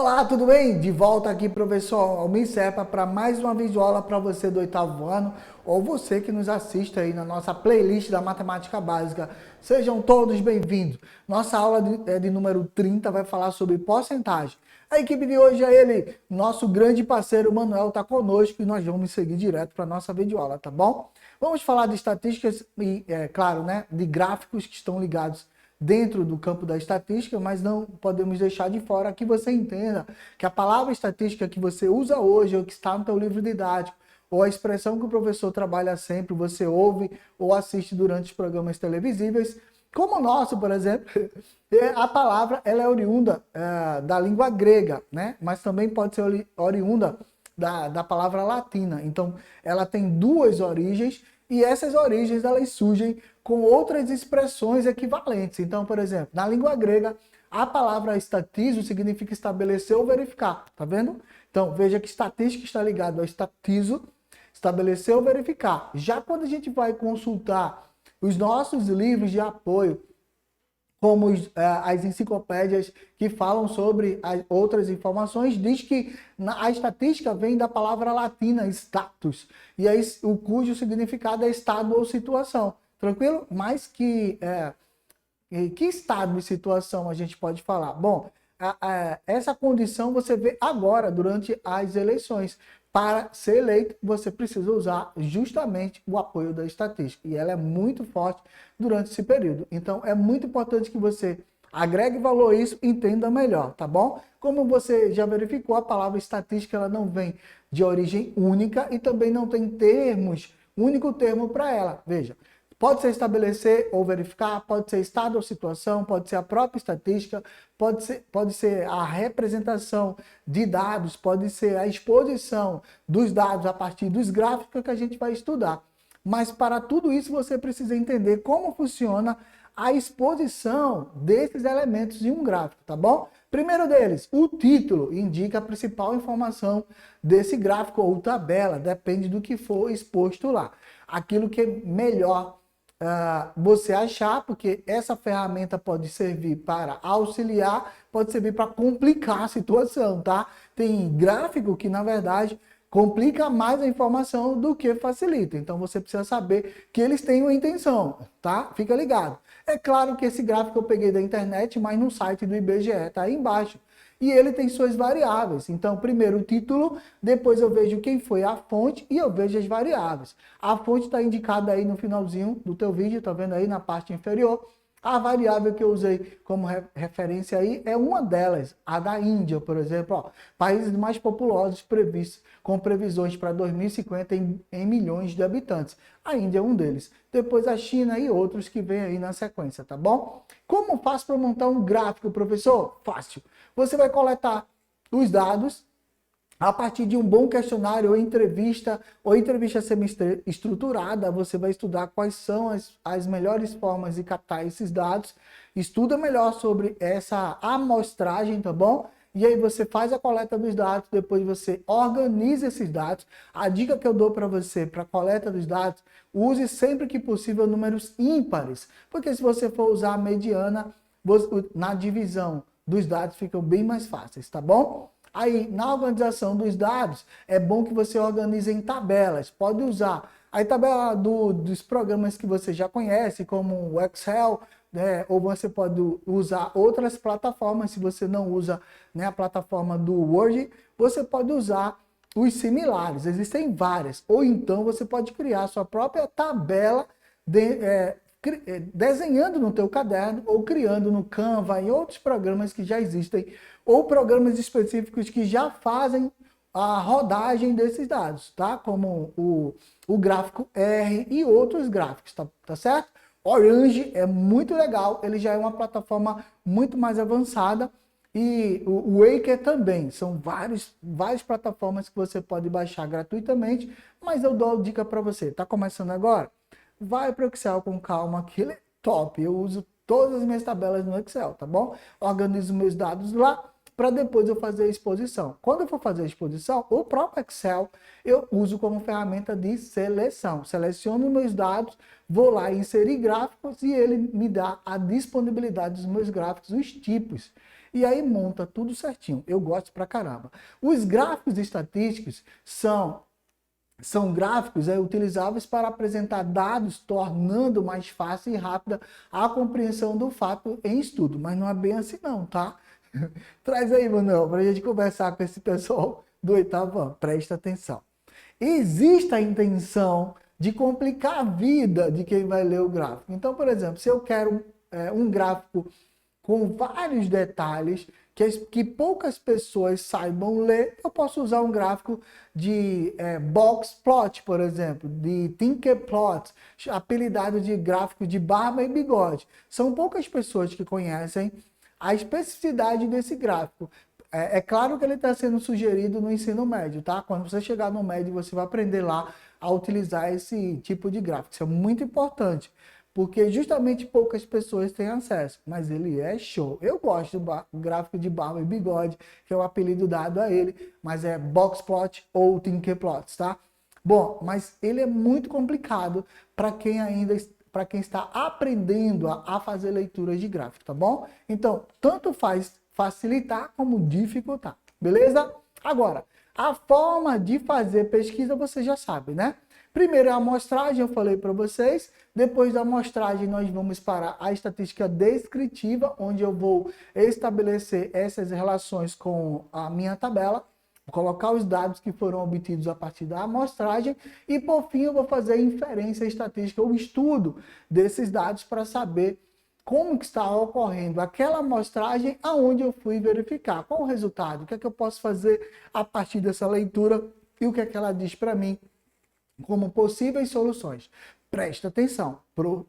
Olá, tudo bem? De volta aqui, professor Almir Serpa, para mais uma videoaula para você do 8º ano, ou você que nos assiste aí na nossa playlist da Matemática Básica. Sejam todos bem-vindos. Nossa aula de número 30 vai falar sobre porcentagem. A equipe de hoje é ele, nosso grande parceiro Manuel, está conosco e nós vamos seguir direto para a nossa videoaula, tá bom? Vamos falar de estatísticas e, claro, né, de gráficos que estão ligados dentro do campo da estatística, mas não podemos deixar de fora que você entenda que a palavra estatística que você usa hoje, ou que está no teu livro didático, ou a expressão que o professor trabalha sempre, você ouve ou assiste durante os programas televisíveis, como o nosso, por exemplo, a palavra ela é oriunda da língua grega, né? Mas também pode ser oriunda da palavra latina. Então, ela tem duas origens e essas origens elas surgem com outras expressões equivalentes. Então, por exemplo, na língua grega, a palavra estatizo significa estabelecer ou verificar, tá vendo? Então, veja que estatística está ligado ao estatizo, estabelecer ou verificar. Já quando a gente vai consultar os nossos livros de apoio, como as enciclopédias que falam sobre outras informações, diz que a estatística vem da palavra latina status, e aí cujo significado é estado ou situação. Tranquilo? Mas que estado e situação a gente pode falar? Bom, essa condição você vê agora, durante as eleições. Para ser eleito, você precisa usar justamente o apoio da estatística. E ela é muito forte durante esse período. Então, é muito importante que você agregue valor a isso e entenda melhor, tá bom? Como você já verificou, a palavra estatística ela não vem de origem única e também não tem único termo para ela. Veja, pode ser estabelecer ou verificar, pode ser estado ou situação, pode ser a própria estatística, pode ser a representação de dados, pode ser a exposição dos dados a partir dos gráficos que a gente vai estudar. Mas para tudo isso você precisa entender como funciona a exposição desses elementos em um gráfico, tá bom? Primeiro deles, o título indica a principal informação desse gráfico ou tabela, depende do que for exposto lá. Aquilo que é melhor você achar, porque essa ferramenta pode servir para auxiliar, pode servir para complicar a situação, tá? Tem gráfico que, na verdade, complica mais a informação do que facilita. Então, você precisa saber que eles têm uma intenção, tá? Fica ligado. É claro que esse gráfico eu peguei da internet, mas no site do IBGE, tá aí embaixo. E ele tem suas variáveis. Então, primeiro o título, depois eu vejo quem foi a fonte e eu vejo as variáveis. A fonte está indicada aí no finalzinho do teu vídeo, tá vendo aí na parte inferior. A variável que eu usei como referência aí é uma delas, a da Índia, por exemplo. Ó, países mais populosos previstos, com previsões para 2050 em milhões de habitantes. A Índia é um deles. Depois a China e outros que vêm aí na sequência, tá bom? Como faço para montar um gráfico, professor? Fácil. Você vai coletar os dados a partir de um bom questionário ou entrevista semi-estruturada. Você vai estudar quais são as melhores formas de captar esses dados. Estuda melhor sobre essa amostragem, tá bom? E aí você faz a coleta dos dados, depois você organiza esses dados. A dica que eu dou para você para a coleta dos dados, use sempre que possível números ímpares. Porque se você for usar a mediana, na divisão dos dados ficam bem mais fáceis, tá bom? Aí, na organização dos dados, é bom que você organize em tabelas. Pode usar a tabela dos programas que você já conhece, como o Excel, né? Ou você pode usar outras plataformas. Se você não usa, né, a plataforma do Word, você pode usar os similares. Existem várias. Ou então você pode criar a sua própria tabela desenhando no teu caderno ou criando no Canva e outros programas que já existem ou programas específicos que já fazem a rodagem desses dados, tá? Como o gráfico R e outros gráficos, tá certo? Orange é muito legal, ele já é uma plataforma muito mais avançada e o Waker também, são várias plataformas que você pode baixar gratuitamente, mas eu dou a dica para você, tá começando agora? Vai para o Excel com calma, que ele é top. Eu uso todas as minhas tabelas no Excel, tá bom? Organizo meus dados lá para depois eu fazer a exposição. Quando eu for fazer a exposição, o próprio Excel eu uso como ferramenta de seleção. Seleciono meus dados, vou lá inserir gráficos e ele me dá a disponibilidade dos meus gráficos, os tipos. E aí monta tudo certinho. Eu gosto pra caramba. Os gráficos estatísticos são gráficos utilizáveis para apresentar dados, tornando mais fácil e rápida a compreensão do fato em estudo. Mas não é bem assim não, tá? Traz aí, Manuel, para a gente conversar com esse pessoal do 8º ano. Presta atenção. Existe a intenção de complicar a vida de quem vai ler o gráfico. Então, por exemplo, se eu quero um gráfico com vários detalhes que poucas pessoas saibam ler, eu posso usar um gráfico de box plot, por exemplo, de Tinkerplot, apelidado de gráfico de barba e bigode. São poucas pessoas que conhecem a especificidade desse gráfico. É claro que ele está sendo sugerido no ensino médio, tá? Quando você chegar no médio, você vai aprender lá a utilizar esse tipo de gráfico. Isso é muito importante, porque justamente poucas pessoas têm acesso, mas ele é show. Eu gosto do gráfico de barba e bigode, que é o apelido dado a ele, mas é Boxplot ou Tinkerplot, tá? Bom, mas ele é muito complicado para quem está aprendendo a fazer leituras de gráfico, tá bom? Então, tanto faz facilitar como dificultar, beleza? Agora, a forma de fazer pesquisa você já sabe, né? Primeiro é a amostragem, eu falei para vocês. Depois da amostragem, nós vamos para a estatística descritiva, onde eu vou estabelecer essas relações com a minha tabela, colocar os dados que foram obtidos a partir da amostragem e, por fim, eu vou fazer a inferência estatística, o estudo desses dados para saber como que está ocorrendo aquela amostragem aonde eu fui verificar. Qual o resultado? O que é que eu posso fazer a partir dessa leitura e o que é que ela diz para mim como possíveis soluções. Presta atenção,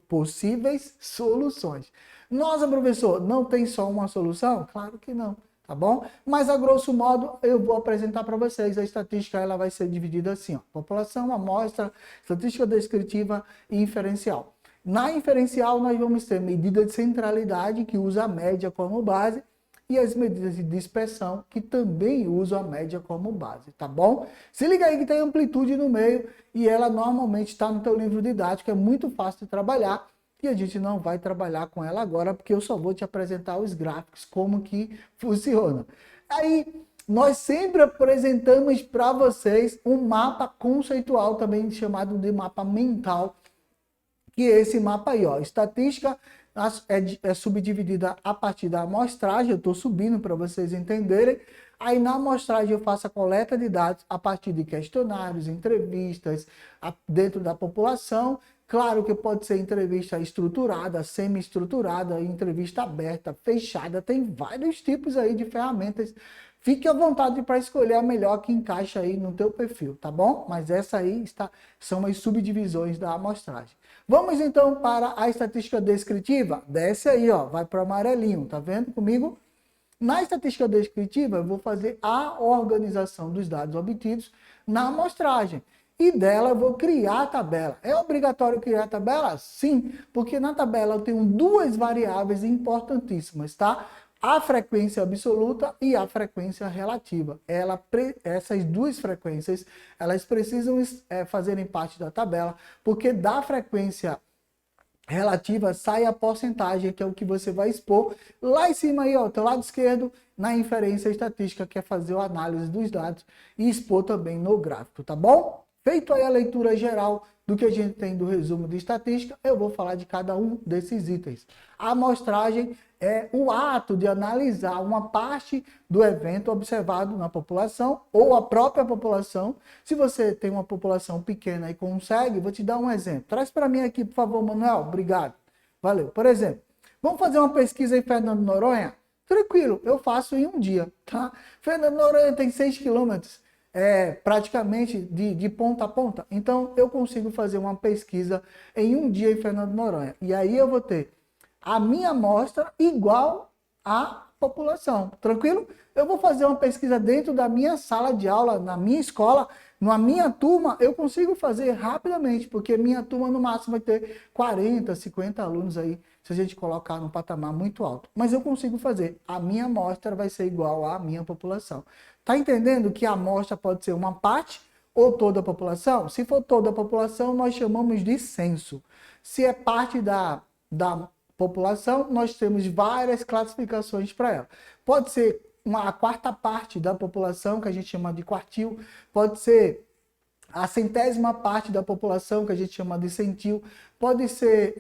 possíveis soluções. Nossa, professor, não tem só uma solução? Claro que não, tá bom? Mas, a grosso modo, eu vou apresentar para vocês. A estatística ela vai ser dividida assim, ó, população, amostra, estatística descritiva e inferencial. Na inferencial, nós vamos ter medida de centralidade, que usa a média como base, e as medidas de dispersão, que também usam a média como base, tá bom? Se liga aí que tem amplitude no meio, e ela normalmente está no teu livro didático, é muito fácil de trabalhar, e a gente não vai trabalhar com ela agora, porque eu só vou te apresentar os gráficos, como que funciona. Aí, nós sempre apresentamos para vocês um mapa conceitual, também chamado de mapa mental, que é esse mapa aí, ó, estatística é subdividida a partir da amostragem, eu estou subindo para vocês entenderem. Aí na amostragem eu faço a coleta de dados a partir de questionários, entrevistas dentro da população. Claro que pode ser entrevista estruturada, semi-estruturada, entrevista aberta, fechada, tem vários tipos aí de ferramentas. Fique à vontade para escolher a melhor que encaixa aí no teu perfil, tá bom? Mas essa aí são as subdivisões da amostragem. Vamos então para a estatística descritiva. Desce aí, ó, vai para o amarelinho, tá vendo comigo? Na estatística descritiva, eu vou fazer a organização dos dados obtidos na amostragem. E dela eu vou criar a tabela. É obrigatório criar a tabela? Sim, porque na tabela eu tenho duas variáveis importantíssimas, tá? A frequência absoluta e a frequência relativa. Essas duas frequências, elas precisam fazerem parte da tabela, porque da frequência relativa sai a porcentagem, que é o que você vai expor. Lá em cima aí, ó, teu lado esquerdo, na inferência estatística, que é fazer a análise dos dados e expor também no gráfico, tá bom? Feito aí a leitura geral do que a gente tem do resumo de estatística, eu vou falar de cada um desses itens. A amostragem é o ato de analisar uma parte do evento observado na população ou a própria população. Se você tem uma população pequena e consegue, vou te dar um exemplo. Traz para mim aqui, por favor, Manuel. Obrigado. Valeu. Por exemplo, vamos fazer uma pesquisa em Fernando de Noronha? Tranquilo, eu faço em um dia, tá? Fernando de Noronha tem 6 quilômetros. Praticamente de ponta a ponta. Então, eu consigo fazer uma pesquisa em um dia em Fernando de Noronha. E aí eu vou ter a minha amostra igual a população. Tranquilo? Eu vou fazer uma pesquisa dentro da minha sala de aula, na minha escola, na minha turma, eu consigo fazer rapidamente, porque minha turma no máximo vai ter 40, 50 alunos aí, se a gente colocar num patamar muito alto. Mas eu consigo fazer. A minha amostra vai ser igual à minha população. Tá entendendo que a amostra pode ser uma parte ou toda a população? Se for toda a população, nós chamamos de censo. Se é parte da população, nós temos várias classificações para ela. Pode ser a quarta parte da população, que a gente chama de quartil, pode ser a centésima parte da população, que a gente chama de centil, pode ser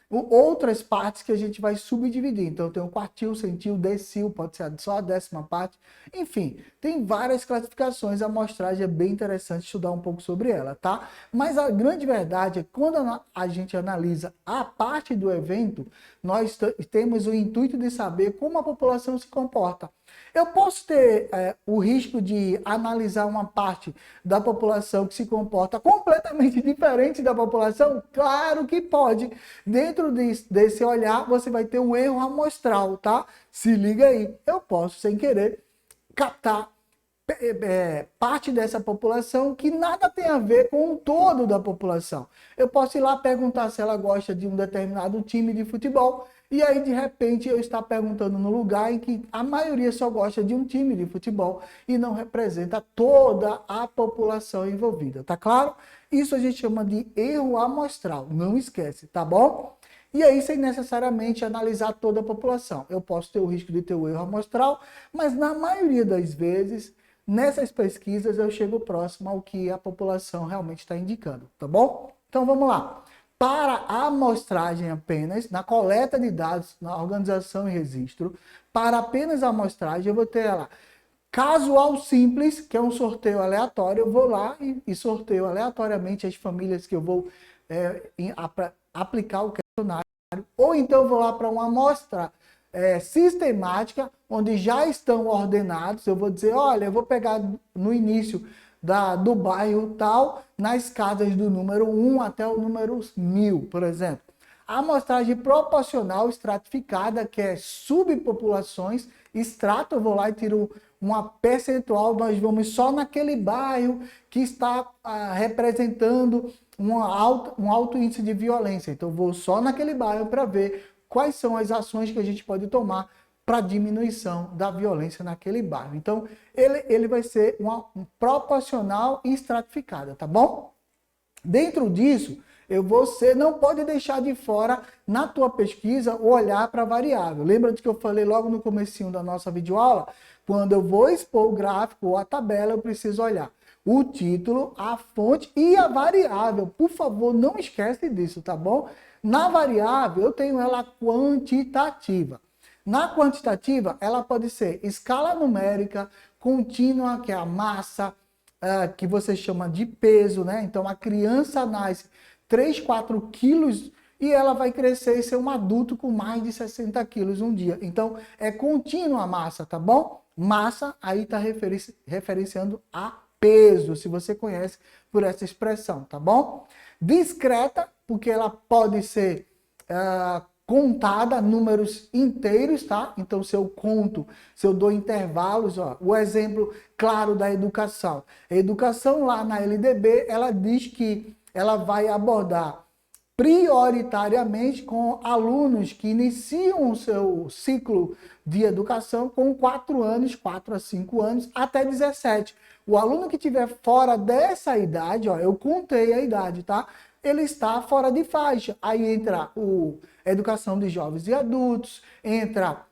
outras partes que a gente vai subdividir. Então tem o quartil, centil, decil, pode ser só a décima parte. Enfim, tem várias classificações, a amostragem é bem interessante estudar um pouco sobre ela, tá? Mas a grande verdade é que quando a gente analisa a parte do evento, nós temos o intuito de saber como a população se comporta. Eu posso ter o risco de analisar uma parte da população que se comporta completamente diferente da população? Claro que pode. Dentro desse olhar, você vai ter um erro amostral, tá? Se liga aí. Eu posso, sem querer, captar parte dessa população que nada tem a ver com o todo da população. Eu posso ir lá perguntar se ela gosta de um determinado time de futebol, e aí de repente eu estar perguntando no lugar em que a maioria só gosta de um time de futebol e não representa toda a população envolvida, tá claro? Isso a gente chama de erro amostral, não esquece, tá bom? E aí, sem necessariamente analisar toda a população. Eu posso ter o risco de ter o erro amostral, mas na maioria das vezes, nessas pesquisas, eu chego próximo ao que a população realmente está indicando, tá bom? Então, vamos lá. Para a amostragem apenas, na coleta de dados, na organização e registro, para apenas a amostragem, eu vou ter lá casual simples, que é um sorteio aleatório. Eu vou lá e sorteio aleatoriamente as famílias que eu vou aplicar o questionário. Ou então eu vou lá para uma amostra sistemática, onde já estão ordenados. Eu vou dizer, olha, eu vou pegar no início do bairro tal, nas casas do número 1 até o número 1000, por exemplo. A amostragem proporcional estratificada, que é subpopulações, extrato, eu vou lá e tiro uma percentual, nós vamos só naquele bairro que está representando um alto índice de violência. Então, eu vou só naquele bairro para ver quais são as ações que a gente pode tomar para diminuição da violência naquele bairro. Então, ele vai ser um proporcional e estratificada, tá bom? Dentro disso, você não pode deixar de fora, na tua pesquisa, o olhar para a variável. Lembra de que eu falei logo no comecinho da nossa videoaula? Quando eu vou expor o gráfico ou a tabela, eu preciso olhar o título, a fonte e a variável. Por favor, não esquece disso, tá bom? Na variável, eu tenho ela quantitativa. Na quantitativa, ela pode ser escala numérica, contínua, que é a massa, que você chama de peso, né? Então, a criança nasce 3, 4 quilos e ela vai crescer e ser um adulto com mais de 60 quilos um dia. Então, é contínua a massa, tá bom? Massa, aí está referenciando a peso, se você conhece por essa expressão, tá bom? Discreta, porque ela pode ser contada, números inteiros, tá? Então, se eu conto, se eu dou intervalos, ó, o exemplo claro da educação. A educação lá na LDB, ela diz que ela vai abordar prioritariamente com alunos que iniciam o seu ciclo de educação com 4 anos, 4 a 5 anos, até 17. O aluno que estiver fora dessa idade, ó, eu contei a idade, tá? Ele está fora de faixa. Aí entra a educação de jovens e adultos, entra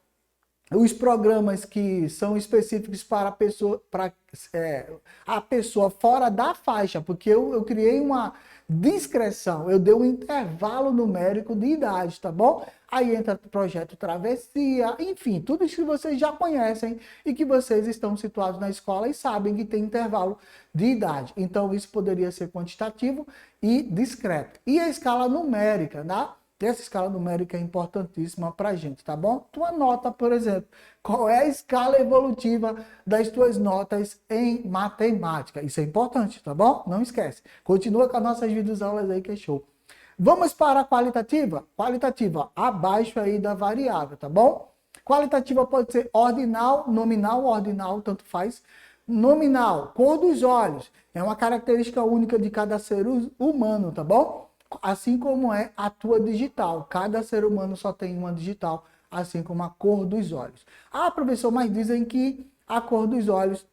os programas que são específicos para a pessoa fora da faixa, porque eu criei uma discreção, eu dei um intervalo numérico de idade, tá bom? Aí entra o projeto Travessia, enfim, tudo isso que vocês já conhecem e que vocês estão situados na escola e sabem que tem intervalo de idade. Então, isso poderia ser quantitativo e discreto. E a escala numérica, né? Essa escala numérica é importantíssima para a gente, tá bom? Tua nota, por exemplo, qual é a escala evolutiva das tuas notas em matemática? Isso é importante, tá bom? Não esquece. Continua com as nossas videoaulas aí que é show. Vamos para a qualitativa? Qualitativa, abaixo aí da variável, tá bom? Qualitativa pode ser ordinal, nominal, ordinal, tanto faz. Nominal, cor dos olhos, é uma característica única de cada ser humano, tá bom? Assim como é a tua digital. Cada ser humano só tem uma digital, assim como a cor dos olhos. Ah, professor, mas dizem que a cor dos olhos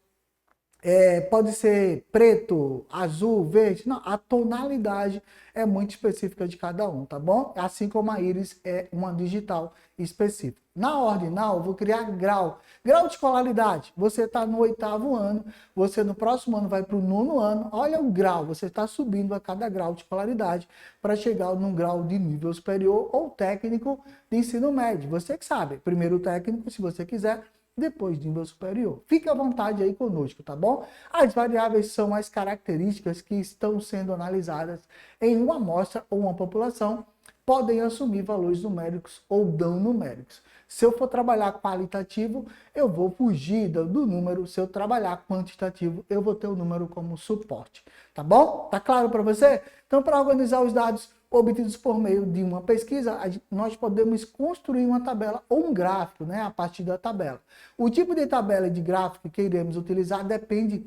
pode ser preto, azul, verde. Não, a tonalidade é muito específica de cada um, tá bom? Assim como a íris é uma digital específica. Na ordinal, eu vou criar grau. Grau de escolaridade. Você está no 8º ano, você no próximo ano vai para o 9º ano. Olha o grau, você está subindo a cada grau de escolaridade para chegar num grau de nível superior ou técnico de ensino médio. Você que sabe. Primeiro técnico, se você quiser, depois de nível superior. Fique à vontade aí conosco, tá bom? As variáveis são as características que estão sendo analisadas em uma amostra ou uma população, podem assumir valores numéricos ou não numéricos. Se eu for trabalhar qualitativo, eu vou fugir do número. Se eu trabalhar quantitativo, eu vou ter o número como suporte. Tá bom? Tá claro para você? Então, para organizar os dados obtidos por meio de uma pesquisa, nós podemos construir uma tabela ou um gráfico, né, a partir da tabela. O tipo de tabela e de gráfico que iremos utilizar depende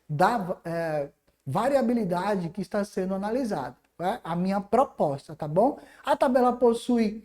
da variabilidade que está sendo analisada. A minha proposta, tá bom? A tabela possui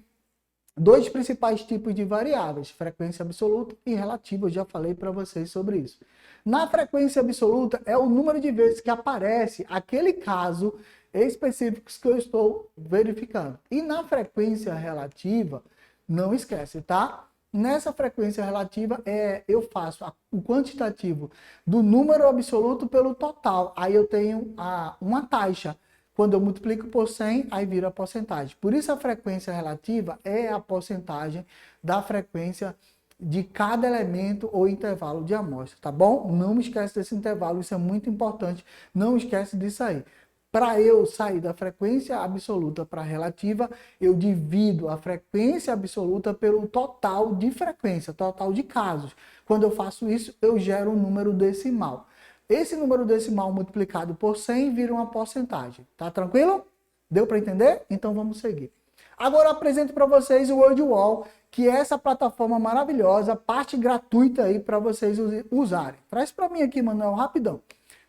dois principais tipos de variáveis, frequência absoluta e relativa. Eu já falei para vocês sobre isso. Na frequência absoluta é o número de vezes que aparece aquele caso específico que eu estou verificando. E na frequência relativa, não esquece, tá? Nessa frequência relativa, eu faço o quantitativo do número absoluto pelo total. Aí eu tenho uma taxa. Quando eu multiplico por 100, aí vira a porcentagem. Por isso a frequência relativa é a porcentagem da frequência de cada elemento ou intervalo de amostra, tá bom? Não me esquece desse intervalo, isso é muito importante. Não esquece disso aí. Para eu sair da frequência absoluta para a relativa, eu divido a frequência absoluta pelo total de frequência, total de casos. Quando eu faço isso, eu gero um número decimal. Esse número decimal multiplicado por 100 vira uma porcentagem. Tá tranquilo? Deu para entender? Então vamos seguir. Agora eu apresento para vocês o WordWall, que é essa plataforma maravilhosa, parte gratuita aí para vocês usarem. Traz para mim aqui, Manuel, rapidão.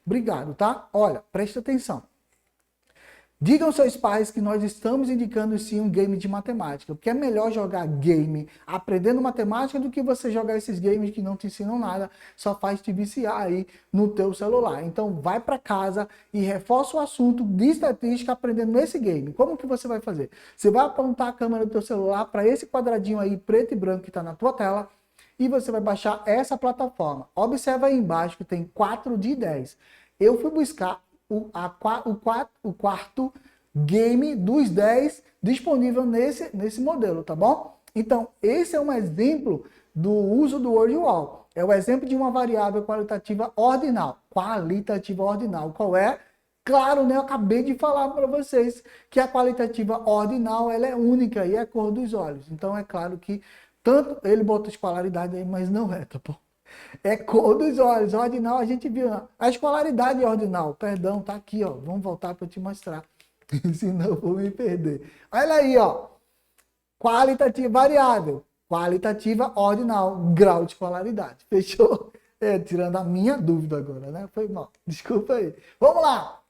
Obrigado, tá? Olha, presta atenção. Digam aos seus pais que nós estamos indicando sim um game de matemática, porque é melhor jogar game aprendendo matemática do que você jogar esses games que não te ensinam nada, só faz te viciar aí no teu celular. Então vai para casa e reforça o assunto de estatística aprendendo nesse game. Como que você vai fazer? Você vai apontar a câmera do teu celular para esse quadradinho aí preto e branco que está na tua tela e você vai baixar essa plataforma. Observa aí embaixo que tem 4 de 10. Eu fui buscar o quarto game dos 10 disponível nesse modelo, tá bom? Então, esse é um exemplo do uso do WordWall. É o exemplo de uma variável qualitativa ordinal. Qualitativa ordinal. Qual é? Claro, né? Eu acabei de falar para vocês que a qualitativa ordinal ela é única e é a cor dos olhos. Então, é claro que tanto ele botou escolaridade aí, mas não é, tá bom? É cor dos olhos. Ordinal a gente viu. A escolaridade ordinal. Perdão, tá aqui, ó. Vamos voltar para eu te mostrar. Senão eu vou me perder. Olha aí, ó. Qualitativa variável. Qualitativa ordinal. Grau de escolaridade. Fechou? Tirando a minha dúvida agora, né? Foi mal. Desculpa aí. Vamos lá.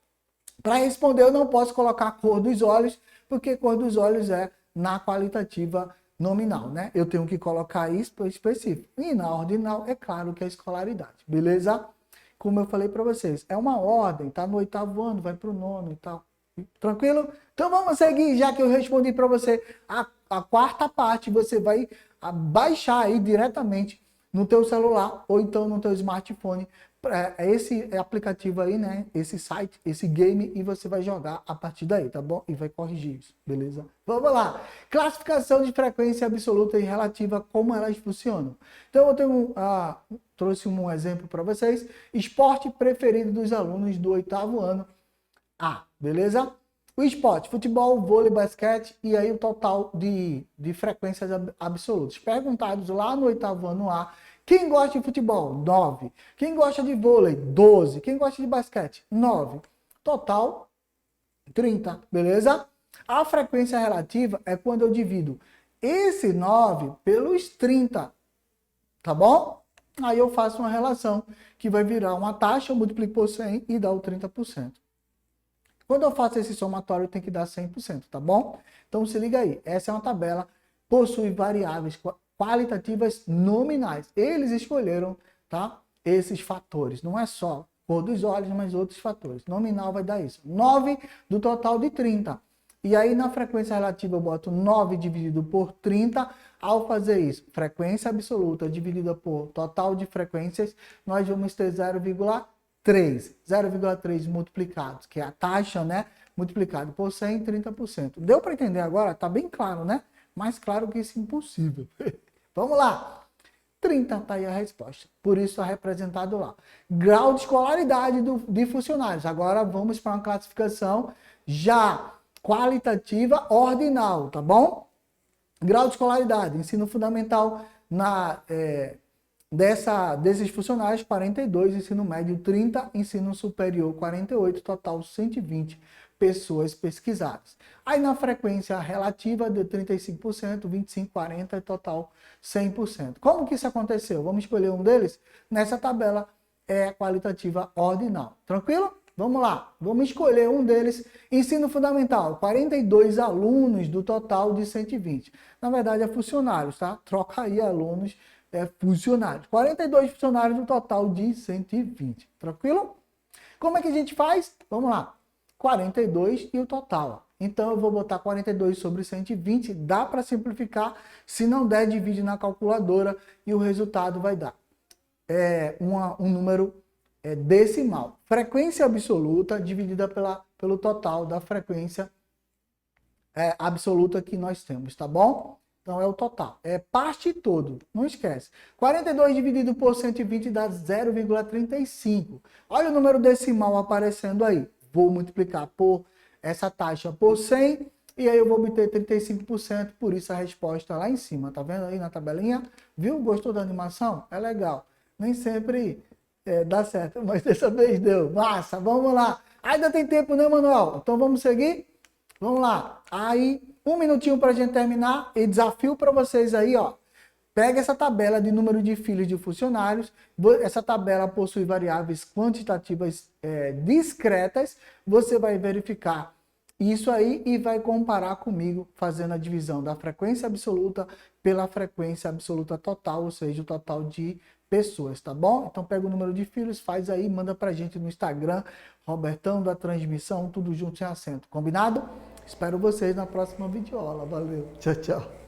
Para responder, eu não posso colocar a cor dos olhos, porque cor dos olhos é na qualitativa nominal, né? Eu tenho que colocar isso específico. E na ordinal, é claro que é a escolaridade, beleza? Como eu falei para vocês, é uma ordem, tá no 8º ano, vai para o 9º e tal. Tranquilo? Então vamos seguir, já que eu respondi para você a quarta parte, você vai baixar aí diretamente no teu celular ou então no teu smartphone esse aplicativo aí, né? Esse site, esse game, e você vai jogar a partir daí, tá bom? E vai corrigir isso, beleza? Vamos lá! Classificação de frequência absoluta e relativa, como elas funcionam. Então eu tenho, trouxe um exemplo para vocês. Esporte preferido dos alunos do 8º ano A, beleza? O esporte, futebol, vôlei, basquete, e aí o total de frequências absolutas. Perguntados lá no 8º ano A, quem gosta de futebol? 9. Quem gosta de vôlei? 12. Quem gosta de basquete? 9. Total, 30, beleza? A frequência relativa é quando eu divido esse 9 pelos 30. tá bom? Aí eu faço uma relação que vai virar uma taxa, eu multiplico por 100 e dá o 30%. Quando eu faço esse somatório, tem que dar 100%, tá bom? Então se liga aí, essa é uma tabela, possui variáveis qualitativas nominais. Eles escolheram, tá? Esses fatores, não é só cor dos olhos, mas outros fatores. Nominal vai dar isso, 9 do total de 30. E aí na frequência relativa eu boto 9 dividido por 30. Ao fazer isso, frequência absoluta dividida por total de frequências, nós vamos ter 0,3 multiplicados, que é a taxa, né? Multiplicado por 100, 30%. Deu para entender agora? Tá bem claro, né? Mais claro que isso é impossível. Vamos lá. 30 tá aí a resposta. Por isso está representado lá. Grau de escolaridade de funcionários. Agora vamos para uma classificação já qualitativa ordinal, tá bom? Grau de escolaridade, ensino fundamental desses funcionários, 42, ensino médio 30, ensino superior 48, total 120 pessoas pesquisadas. Aí na frequência relativa de 35%, 25, 40, total 100%. Como que isso aconteceu? Vamos escolher um deles? Nessa tabela é qualitativa ordinal. Tranquilo? Vamos lá, vamos escolher um deles, ensino fundamental, 42 alunos do total de 120. Na verdade é funcionários, tá? Troca aí alunos, funcionários. 42 funcionários do total de 120, tranquilo? Como é que a gente faz? Vamos lá, 42 e o total. Então eu vou botar 42 sobre 120, dá para simplificar, se não der divide na calculadora e o resultado vai dar um número decimal. Frequência absoluta dividida pelo total da frequência absoluta que nós temos, tá bom? Então é o total. É parte todo, não esquece. 42 dividido por 120 dá 0,35. Olha o número decimal aparecendo aí. Vou multiplicar por essa taxa por 100 e aí eu vou obter 35%, por isso a resposta lá em cima. Tá vendo aí na tabelinha? Viu? Gostou da animação? É legal. Nem sempre dá certo, mas dessa vez deu. Massa, vamos lá. Ainda tem tempo, né, Manuel? Então vamos seguir? Vamos lá. Aí, um minutinho para a gente terminar e desafio para vocês aí, ó. Pega essa tabela de número de filhos de funcionários. Essa tabela possui variáveis quantitativas discretas. Você vai verificar isso aí e vai comparar comigo fazendo a divisão da frequência absoluta pela frequência absoluta total, ou seja, o total de pessoas, tá bom? Então pega o número de filhos, faz aí, manda pra gente no Instagram, Robertão da Transmissão, tudo junto sem acento, combinado? Espero vocês na próxima videoaula, valeu, tchau, tchau.